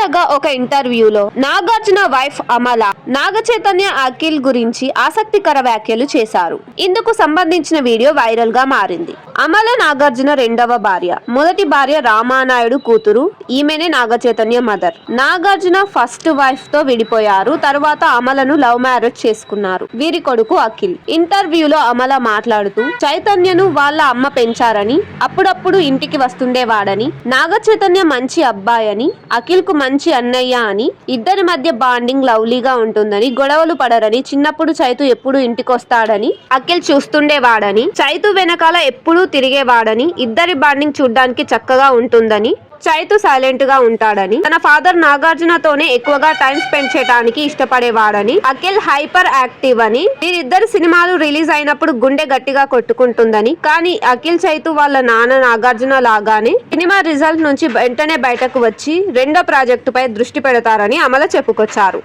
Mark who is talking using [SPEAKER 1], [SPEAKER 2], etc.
[SPEAKER 1] తాజాగా ఒక ఇంటర్వ్యూలో నాగార్జున వైఫ్ అమల నాగ చైతన్య అఖిల్ గురించి ఆసక్తికర వ్యాఖ్యలు చేశారు. ఇందుకు సంబంధించిన వీడియో వైరల్ గా మారింది. అమల నాగార్జున రెండవ భార్య. మొదటి భార్య రామానాయుడు కూతురు. ఈమెనే Naga Chaitanya mother. Nagarjuna first wife తో విడిపోయారు. తరువాత అమలను లవ్ మ్యారేజ్ చేసుకున్నారు. వీరి కొడుకు అఖిల్. ఇంటర్వ్యూలో అమల మాట్లాడుతూ చైతన్యను వాళ్ళ అమ్మ పెంచారని, అప్పుడప్పుడు ఇంటికి వస్తుండేవాడని, నాగ చైతన్య మంచి అబ్బాయని, అఖిల్ కు మంచి అన్నయ్య అని, ఇద్దరి మధ్య బాండింగ్ లవ్లీగా ఉంటుందని, గొడవలు పడరని, చిన్నప్పుడు చైతు ఎప్పుడు ఇంటికొస్తాడని అఖిల్ చూస్తుండేవాడని, చైతు వెనకాల ఎప్పుడూ తిరిగేవాడని, ఇద్దరి బాండింగ్ చూడ్డానికి చక్కగా ఉంటుందని, చైతు సైలెంట్ గా ఉంటాడని, తన ఫాదర్ నాగార్జునతోనే ఎక్కువగా టైం స్పెండ్ చేయడానికి ఇష్టపడేవాడని, అఖిల్ హైపర్ యాక్టివ్ అని, వీరిద్దరు సినిమాలు రిలీజ్ అయినప్పుడు గుండె గట్టిగా కొట్టుకుంటుందని, కానీ అఖిల్ చైతు వాళ్ళ నాన్న నాగార్జున లాగానే సినిమా రిజల్ట్ నుంచి వెంటనే బయటకు వచ్చి రెండో ప్రాజెక్టుపై దృష్టి పెడతారని అమల చెప్పుకొచ్చారు.